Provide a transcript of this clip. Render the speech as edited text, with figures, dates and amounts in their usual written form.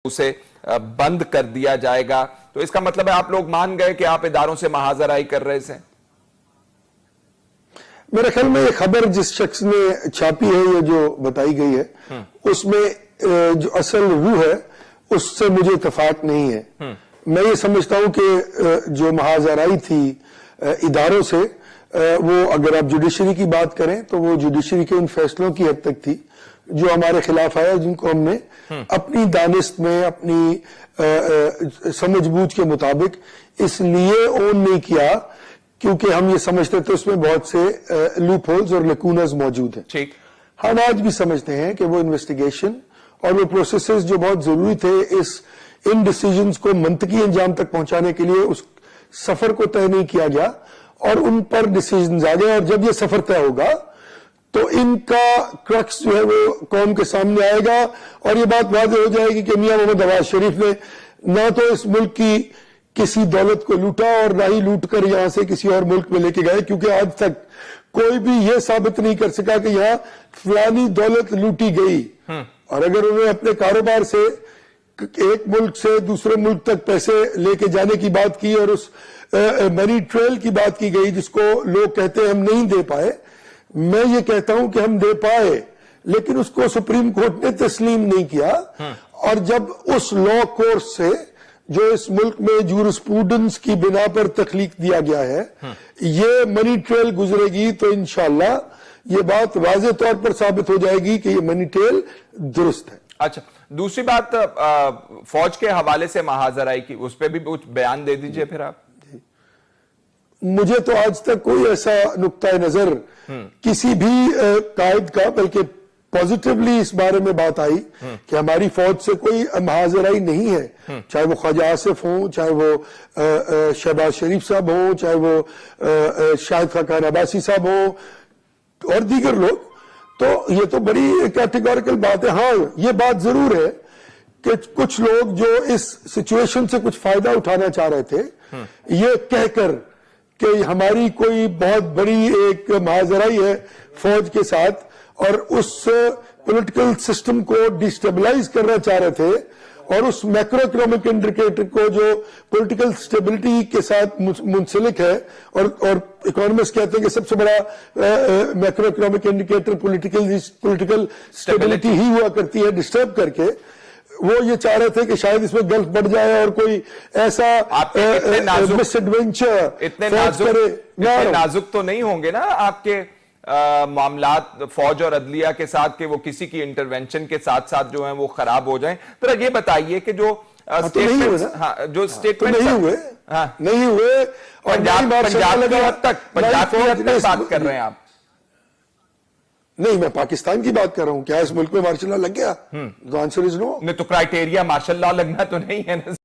اسے بند کر دیا جائے گا. تو اس کا مطلب ہے آپ لوگ مان گئے کہ آپ اداروں سے محاذ آرائی کر رہے تھے؟ میرے خیال میں یہ خبر جس شخص نے چھاپی ہے یا جو بتائی گئی ہے اس میں جو اصل روح ہے اس سے مجھے اتفاق نہیں ہے. میں یہ سمجھتا ہوں کہ جو محاذ آرائی تھی اداروں سے وہ اگر آپ جوڈیشری کی بات کریں تو وہ جوڈیشری کے ان فیصلوں کی حد تک تھی جو ہمارے خلاف آیا، جن کو ہم نے اپنی دانست میں اپنی سمجھ بوجھ کے مطابق اس لیے اون نہیں کیا کیونکہ ہم یہ سمجھتے تھے اس میں بہت سے لوپ ہولز اور لیکونز موجود ہیں. ٹھیک، ہم آج بھی سمجھتے ہیں کہ وہ انویسٹیگیشن اور وہ پروسیسز جو بہت ضروری تھے ان ڈیسیجنز کو منطقی انجام تک پہنچانے کے لیے اس سفر کو طے نہیں کیا گیا اور ان پر ڈیسیجنز آ گئے. اور جب یہ سفر طے ہوگا تو ان کا کرکس جو ہے وہ قوم کے سامنے آئے گا اور یہ بات واضح ہو جائے گی کہ میاں محمد نواز شریف نے نہ تو اس ملک کی کسی دولت کو لوٹا اور نہ ہی لوٹ کر یہاں سے کسی اور ملک میں لے کے گئے، کیونکہ آج تک کوئی بھی یہ ثابت نہیں کر سکا کہ یہاں فلانی دولت لوٹی گئی. اور اگر انہوں نے اپنے کاروبار سے ایک ملک سے دوسرے ملک تک پیسے لے کے جانے کی بات کی اور اس منی ٹریل کی بات کی گئی جس کو لوگ کہتے ہیں ہم نہیں دے پائے، میں یہ کہتا ہوں کہ ہم دے پائے لیکن اس کو سپریم کورٹ نے تسلیم نہیں کیا. اور جب اس لا کورس سے جو اس ملک میں جورسپروڈنس کی بنا پر تخلیق دیا گیا ہے یہ منی ٹریل گزرے گی تو انشاءاللہ یہ بات واضح طور پر ثابت ہو جائے گی کہ یہ منی ٹریل درست ہے. اچھا، دوسری بات فوج کے حوالے سے محاذ آرائی کی، اس پہ بھی کچھ بیان دے دیجئے پھر آپ. مجھے تو آج تک کوئی ایسا نقطہ نظر کسی بھی قائد کا بلکہ پازیٹیولی اس بارے میں بات آئی کہ ہماری فوج سے کوئی محاذ آرائی نہیں ہے، چاہے وہ خواجہ آصف ہوں، چاہے وہ شہباز شریف صاحب ہوں، چاہے وہ شاہد خاقان عباسی صاحب ہوں اور دیگر لوگ. تو یہ تو بڑی کیٹیگوریکل بات ہے. ہاں یہ بات ضرور ہے کہ کچھ لوگ جو اس سچویشن سے کچھ فائدہ اٹھانا چاہ رہے تھے یہ کہہ کر کہ ہماری کوئی بہت بڑی ایک محاذ آرائی ہے فوج کے ساتھ اور اس پولیٹیکل سسٹم کو ڈیسٹیبلائز کرنا چاہ رہے تھے اور اس میکرو اکنامک انڈیکیٹر کو جو پولیٹیکل سٹیبلٹی کے ساتھ منسلک ہے اور اکانومسٹ کہتے ہیں کہ سب سے بڑا macro economic indicator political stability ہی ہوا کرتی ہے ڈسٹرب کر کے. وہ یہ چاہ رہے تھے کہ شاید اس میں گلف بڑھ جائے اور کوئی ایسا مس ایڈونچر اتنے نازک تو نہیں ہوں گے نا آپ کے معاملات فوج اور عدلیہ کے ساتھ کہ وہ کسی کی انٹرونشن کے ساتھ ساتھ جو ہیں وہ خراب ہو جائیں. ذرا یہ بتائیے کہ جو سٹیٹمنٹ نہیں ہوئے اور پنجاب کی حد تک بات کر رہے ہیں آپ؟ نہیں، میں پاکستان کی بات کر رہا ہوں. کیا اس ملک میں مارشل لا لگ گیا؟ تو آنسر از نو. نہیں تو کرائیٹیریا مارشل لا لگنا تو نہیں ہے نا.